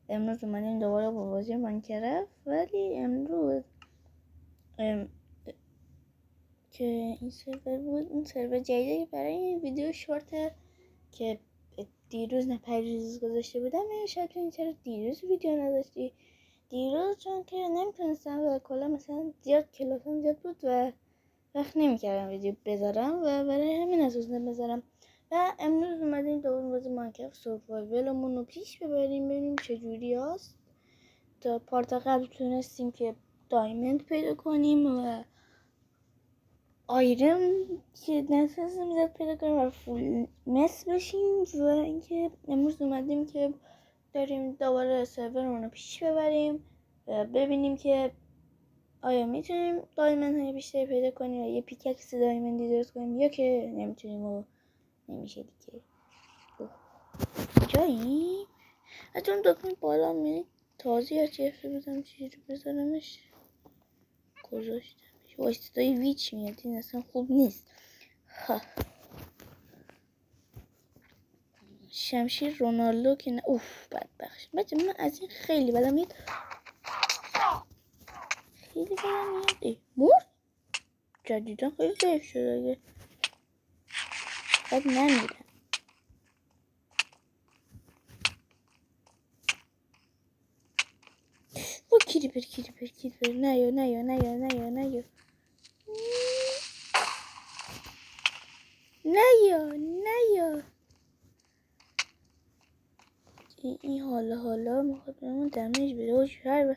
امروز اومدیم دوباره با بازی ماینکرافت، ولی امروز که این سرور بود، اون سرور جدیدی برای این ویدیو شورت که دیروز نه پریروز گذاشته بودم. شاید ببینید چرا دیروز ویدیو نداشتی. دیروز چون که نمیتونستم و کلا مثلا زیاد کلاسم زیاد بود و وقت نمیکردم ویدیو بذارم و برای همین نتونستم بذارم. و امروز اومدیم دوباره بازی ماینکرافت سروایولمون رو پیش ببریم، ببینیم چجوری هست. تا پارت قبل تونستیم که دایموند پیدا کنیم و آیرم که نتونستیم زیاد پیدا کنیم و فول مس بشیم. و اینکه امروز اومدیم که داریم دوباره سرورمون رو پیش ببریم و ببینیم که آیا میتونیم دایموند های بیشتری پیدا کنیم و یه پیککس دایموندی درست کنیم یا که نمیتونیم و نمیشه دیگه. جایی حتی اون دکمه بالا میرید تازی ها چیفته بودم چیزی بذارمش گذاشتمش و صدای ویچ میاد، این اصلا خوب نیست. شمشیر رونالدو که نه، اوف بدبخش بچه من از این خیلی بدم میاد، خیلی بدم میاد. ای مرد جدیدن خیلی ضعیف شده اگه بعد نمیدم. و کریپر نه این حالا میخواد بهمون دمیج بده و شهر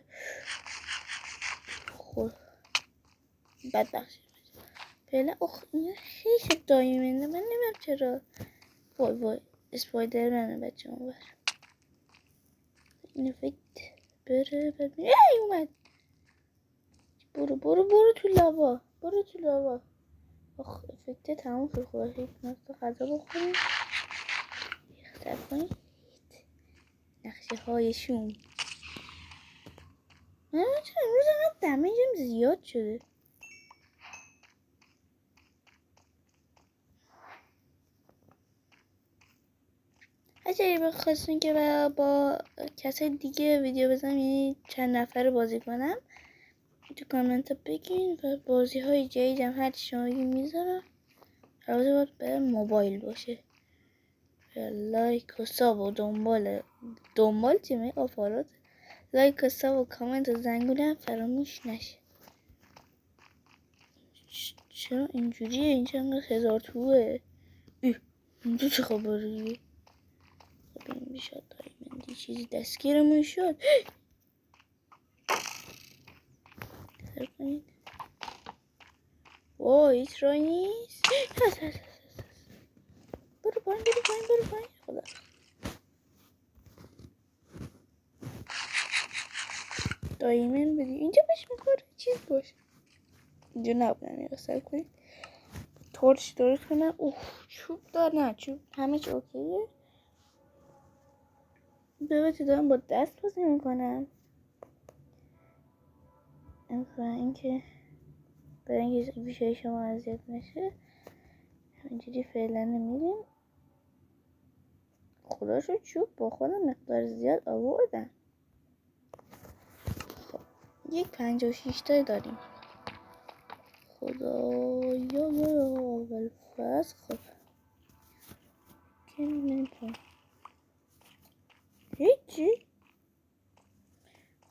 خود بدبخش فعلا. این خیلی شد دایمنده، من نمیم چرا. وای اسپایدر منه بچه اون بر این افکت بره ای اومد. برو تو لاوا. افکت تموم شد. خدا حکمت غذا بخوریم اختر کنیم نقشه های شوم. من چرا امروز انقدر دمیجم زیاد شده. اگه بخواستین که با کسی دیگه ویدیو بزنم، یعنی چند نفر بازی کنم، تو کامنت بگین و بازی های جدیدم هر چی شما میذارم. البته باید به موبایل باشه. لایک و ساب و دنبال تیمه آفارات، لایک و ساب و کامنت و زنگوله فراموش نشه. چرا اینجوریه؟ اینجا انگار 1000 توه. اینجا چه خبریه؟ خب این بیشاد دایمندی چیزی دستگیرمون شد. سر کنید. وای هیچ رای نیست. هست. برو پایین. خدا دایمن بدی اینجا بهش میخوره چیز باشه. اینجا نبودن یا سر کنید. تورچ درست کنم. چوب دار نه چوب همه چی اوکیه. بباتی دارم با دست بازی میکنم. اینکه برای اینکه بیشای شما اذیت نشه همینجوری فعلا نمیریم. خدا شد چوب با خودم مقدار زیاد آوردم. خب 56 تایی داریم. خدایا اول فصل. خب که نمیتونم هیچی.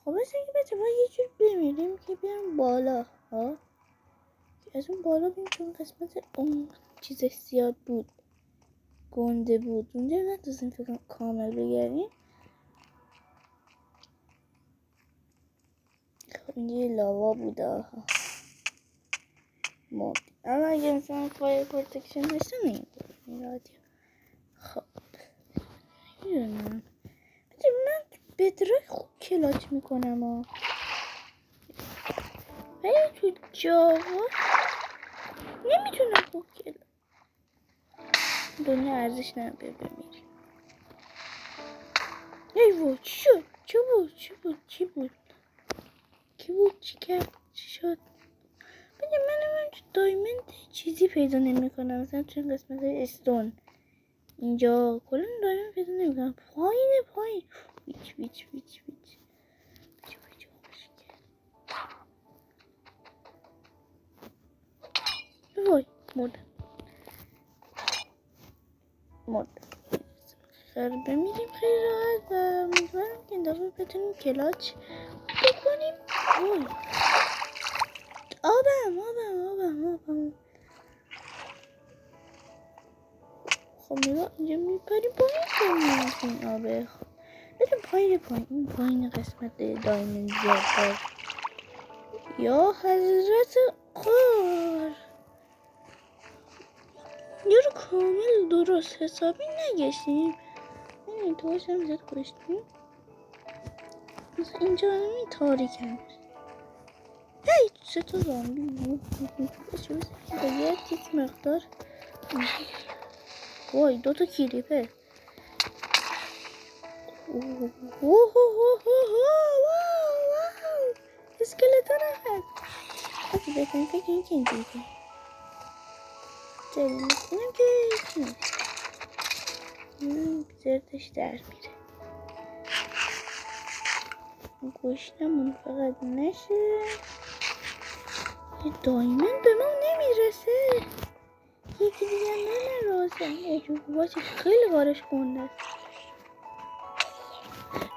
خب مثل اینکه بچه ما یه جور بمیریم که بیارم بالا ها. از اون بالا بیم چون قسمت اون چیزش زیاد بود، گنده بود، اونجا نتونستیم فکر کامل بگردیم. خب اینجا یه لاوا بوده مرد، اما اگه مثلا فایر پروتکشن داشتم این خب میدونم من بدرک خوب کلاچ میکنم ولی تو جاوا نمیتونم خوب کلاچ. دنیا ارزش نداره بمیری. ای وای چی شد؟ چی کرد؟ چی شد؟ بگه من دایمند چیزی پیدا نمی کنم. مثلا توی قسمت های استون اینجا کلن دایمند پیدا نمی کنم. پایین وای مرد بمیریم خیلی راحت و امیدوارم که این دفعه بتونیم کلاچ بکنیم. وای آبم خب نگاه اینجا میپریم پایین که این آبه. بریم پایین قسمت دایموند زیاد یا حضرت قار. یه رو کامل درست حسابی نگشتیم. این تو هاشم زیاد کشتیم. مثلا اینجا همین تاریک هم هی چه تا زامبی بود باید یک مقدار. وای 2 تا کلیپه. اسکلتون هم هست. بکنیم فکر این که اینجوری کنیم اینم که هیچی زردش در میره. گوشتمون فقط نشه. یه دایموند به ما نمیرسه. یکی دیگه نمیرسه. باشه خیلی کارش گنده است.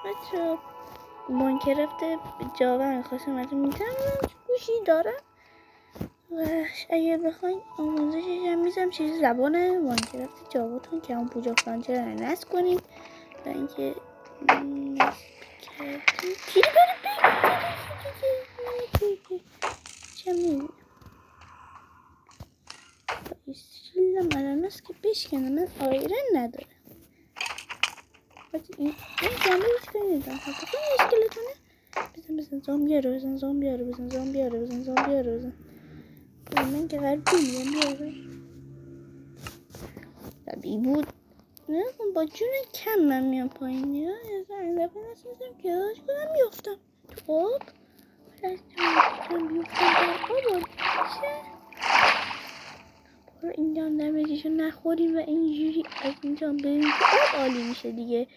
بچه ماینکرافت جاوا میخواستم ازتون میتونم گوشی دارم و اگه بخواین آموزشش هم میزم چیز زبان ماینکرافت جاواتون که همون پوجا فرانچه رو نصب کنید و اینکه کیری چه میبینم ایستیلم الان است که بشکنم. من آیرن ندارم. این زنبه هیچ کنی ندارم. خب این اسکلتونه بزن زامبیا رو بزن. من که قرار بیارم طبیعی بود. نه با جون کم من میام پایین. نگاه این دفعه نسیزم که داشت کنم میفتم تو آب. برای اینجا هم دمیجشو نخوریم و اینجوری از اینجا هم بریم آب عالی میشه دیگه.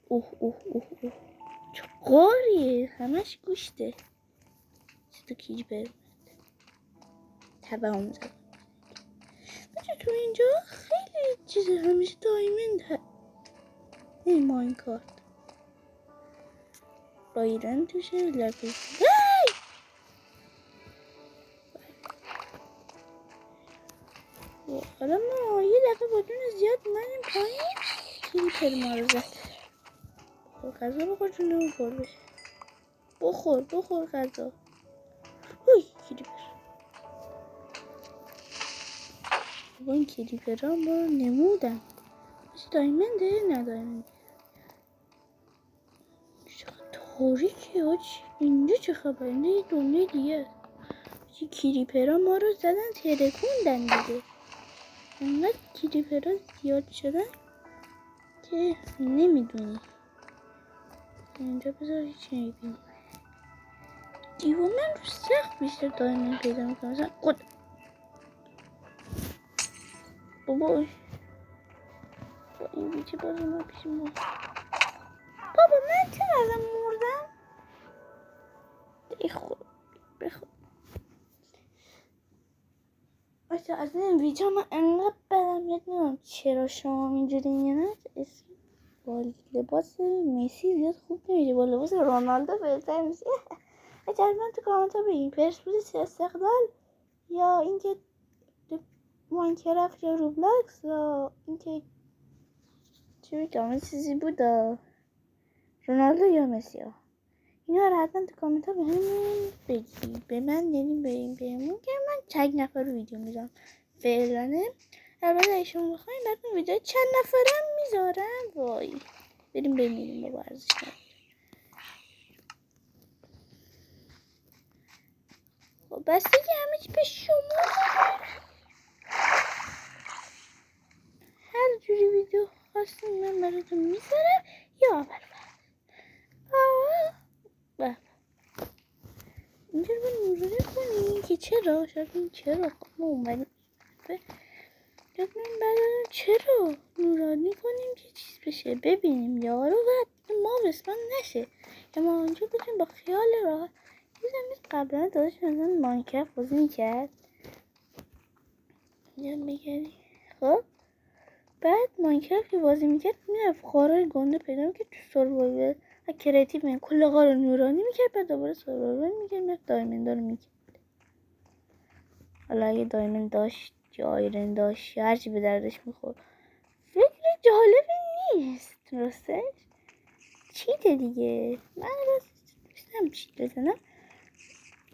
اوه چه غاریه همش گوشته. چه تو کیج برمید تباهم زد. بچه تو اینجا خیلی چیزه همیشه دایموند هست. این ماینکارت بایرن توشه لپی. حالا ما یه دفعه با جون زیاد اومدیم پایین. کلیپر ما رو زد. غذا بخور جون اون پر بشه. بخور غذا. اوی کلیپر. با این کلیپر ها ما رو نمودن. دایمنده ندایمنده. چقدر تاریکه هاچی. اینجا چه خبر؟ اینجا یه دنیا دیگه است. کلیپر ها ما رو زدن ترکوندن دیگه. انقدر کلیپر ها زیاد شدن که نمیدونی. اینجا بذار هیچی نمیدونی. دیو من رو سخت بیشتر دایموند پیدا میکنم. مثلا خود بابا با این بیچه باز اومد پیش ما. بابا من چقدر مردم. بخور بچه از این ویدیو من انقدر بدم میاد. نمیدونم چرا شما اینجوری یا نه. با لباس مسی زیاد خوب نمیشه. با لباس رونالدو بهتر میشه. بچه از من تو کامنت ها بگین پرسپولیس استقلال یا اینکه ماینکرافت یا روبلاکس یا اینکه چی بگم چیزی بود رونالدو یا مسی ها. اینا رو حتما تو کامنت ها بهمون بگید. به من یعنی بهمون که من چند نفر رو ویدیو میذارم فعلا. البته اگه شما بخواین براتون ویدیو چند نفرم میذارم. وای بریم بمیریم با ورزش کنیم. خب بسته که همه چی به شما هر جوری ویدیو خواستیم من براتون میذارم. یا اینجا رو نورانی کنیم که چرا شاید این چرا ما اومدیم شاید من بعد چرا نورانی کنیم که چیز بشه ببینیم یارو و ما رسپان نشه که ما اونجا بتونیم با خیال راحت. میزم قبلا داداش مثلا ماینکرافت بازی میکرد اینجا بگردی. خب بعد ماینکرافت که بازی میکرد میرفت غارای گنده پیدا میکرد تو سروایور و کریتیو من کل غار نورانی میکرد. بعد دوباره سروایور میکرد میرفت دایمندا رو میکرد. حالا اگه دایمند داشت یا آیرن داشت یا هرچی به دردش میخورد فکر جالبی نیست راستش. چیته دیگه. من راست دوستم چیت بزنم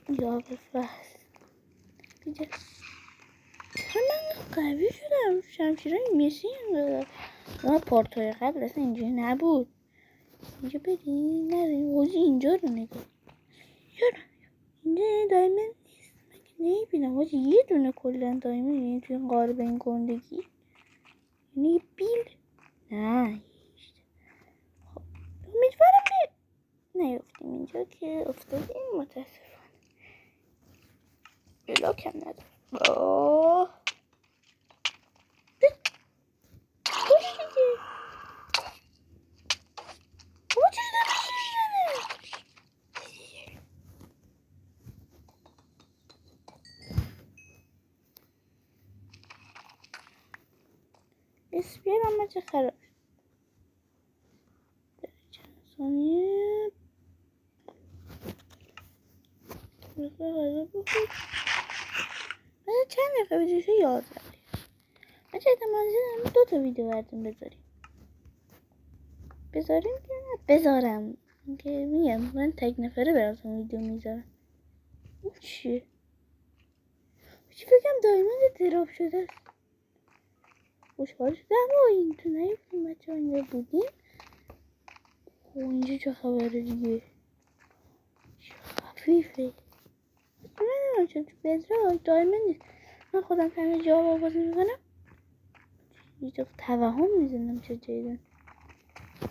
یا بفرست بیده. من قوی شدم. شمشیرهای میسی اینقدر. ما پارتوی قبل اصلا اینجوری نبود. اینجا بریم نریم حاجی اینجا رو نگاه. اینجا دایمند نیست. من که نمیبینم حاجی یه دونه کلن دایمند یعنی توی این قاره به این گندگی یعنی بیل نه. خب امیدوارم نیفتیم اینجا که افتادیم متاسفانه. بلاک هم ندارم. اوه خوش دیگه. بابا چه داره اسپیر هم چه خراب چند ثانیه چند دقیقه ویدیوشو 11 دقیقه. من چه احتمالی دارم 2 تا ویدیو بردیم بذاریم که بذارم که میگم من تک نفره براتون ویدیو میذارم. اون چیه؟ چی فکرم دایمند دراپ شده است. خوشحال شدم با این تو نیفتیم بچه ها اینجا بودیم. خب اینجا چه خبره دیگه خفیفه. من چون تو بدراک دایمند نیست. من خودم همه جا بازی میکنم یه توهم میزنم چه جایدن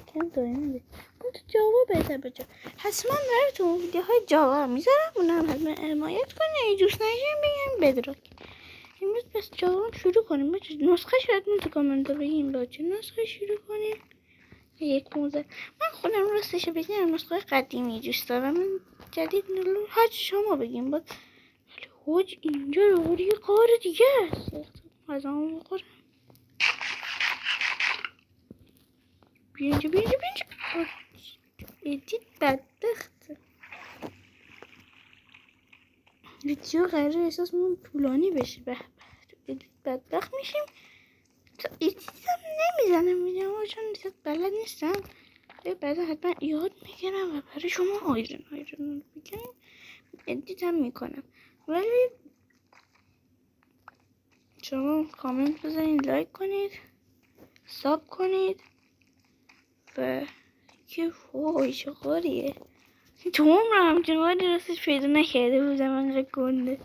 کم دایمنده. اون تو جاوا بهتر بچه حتما براتون ویدیوهای جاوا میذارم. اونم حتما حمایت کنه. اگه دوست نداشتین بگم بدراک. امروز پس جاوا شروع کنیم. نسخه شاید تو کامنت بگیم با چه نسخه شروع کنیم. یک موزه من خودم راستش بگم نسخه قدیمی دوست دارم. من جدید نلو هر شما بگیم باید. ولی حاج اینجا یه قار دیگه است. از آن بخورم بیانجا ادیت بدبخت. ویدیو قراره احساس من طولانی بشه. به ادیت بدبخت میشیم. تا ادیت هم نمیزنم میدیم چون ادیت بلد نیستم. بعد حتما یاد میگیرم و برای شما آیرن بگم ادیت هم میکنم. ولی شما کامنت بزنید لایک کنید ساب کنید و که وای چه قاریه. تو عمرم همچین قاری راستش پیدا نکرده بودم. انقدر گنده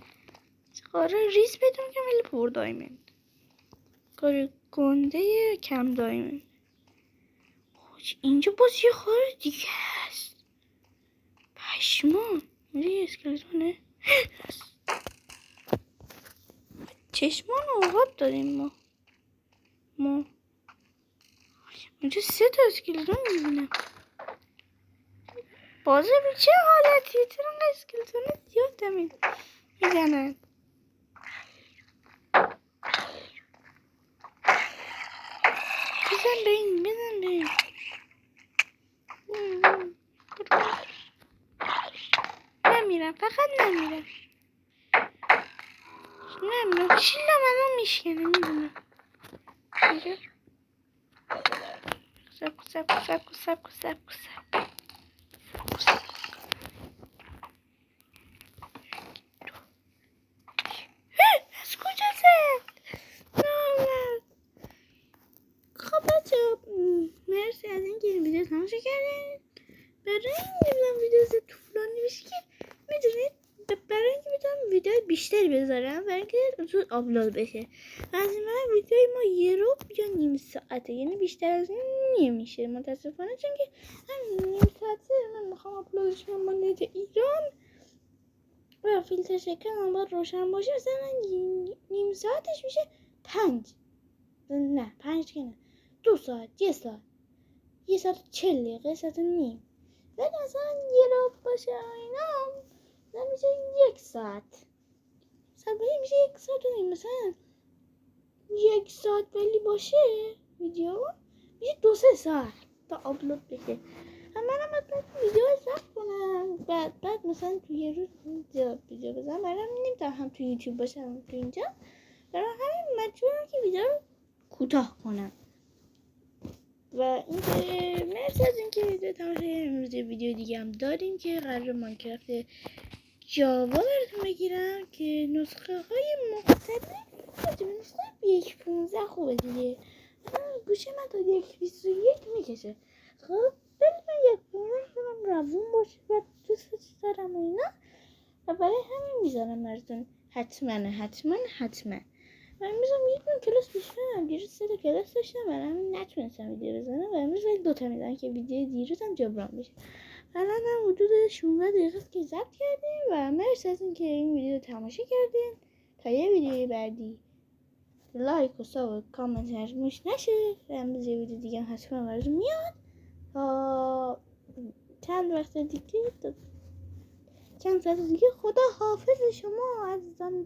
چه قاره ریز پیدا میکنم ولی پر دایمند. قاره گنده کم دایمند. اینجا باز یه قاره دیگه هست. پشمان میره اسکلتونه. چشمان آقاب داریم ما اونجا 3 تا اسکلتون میبینم. بازه به چه حالتی چرا اسکلتون زیاد میزنن. بزن به این نمیرم فقط نمیرم شیلم الان میشکنه میدونم. سب از کجا زد؟ نه خب بچه مرسی از این که این ویدیو تماشا کردین. برای این نمیدونم ویدیو زد طولانی بشه که میدونید برای اینکه بتونم ویدیو بیشتری بذارم و اینکه زود آپلود بشه. از این من ویدیوی ما 1 رو یا نیم ساعته یعنی بیشتر از این نمیشه متاسفانه چون که هم نیم ساعته من میخوام آپلودش کنم با نت ایران و فیلتر شکن هم باید روشن باشه. مثلا نیم ساعتش میشه 5 نه 5 که نه 2 ساعت 1 ساعت یه ساعت و 40 دقیقه، ساعت و نیم. ولی مثلا یه راه باشه اینا نمیشه 1 ساعت. میشه 1 ساعت و نیم. مثلا 1 ساعت ولی باشه ویدیو میشه 2-3 ساعت تا آپلود بشه. منم مثلا ویدیو ضبط کنم بعد مثلا توی یه روز زیاد ویدیو بزنم. برام نمیتونم هم توی یوتیوب باشم هم توی اینجا. برای همین مجبورم که ویدیو رو کوتاه کنم. و اینکه مرسی از اینکه ویدیو تماشای امروز یه دیگه هم داریم که قرار ماینکرافت جاوا براتون بگیرم که نسخه های مختلف نسخه 1.15 خوبه دیگه. گوشه من تا 1.21 میکشه. خب ولی من 1.15 کنم روون باشه و دوستش دارم و اینا و برای همین میذارم براتون. حتما و امروز هم یه دونه کلاس داشتم. دیروز 3 تا کلاس داشتم برای همین نتونستم ویدیو بزنم و امروز ولی 2 تا میزنم که ویدیو دیروزم جبران بشه. الان هم حدود 16 دقیقه است که ضبط کردیم و مرسی از اینکه این ویدیو رو تماشا کردین. تا یه ویدیوی بعدی لایک و ساب و کامنت فراموش نشه. و امروز یه ویدیو دیگه هم حتما براتون میاد تا چند وقت دیگه، چند ساعت دیگه. خدا حافظ شما عزیزان.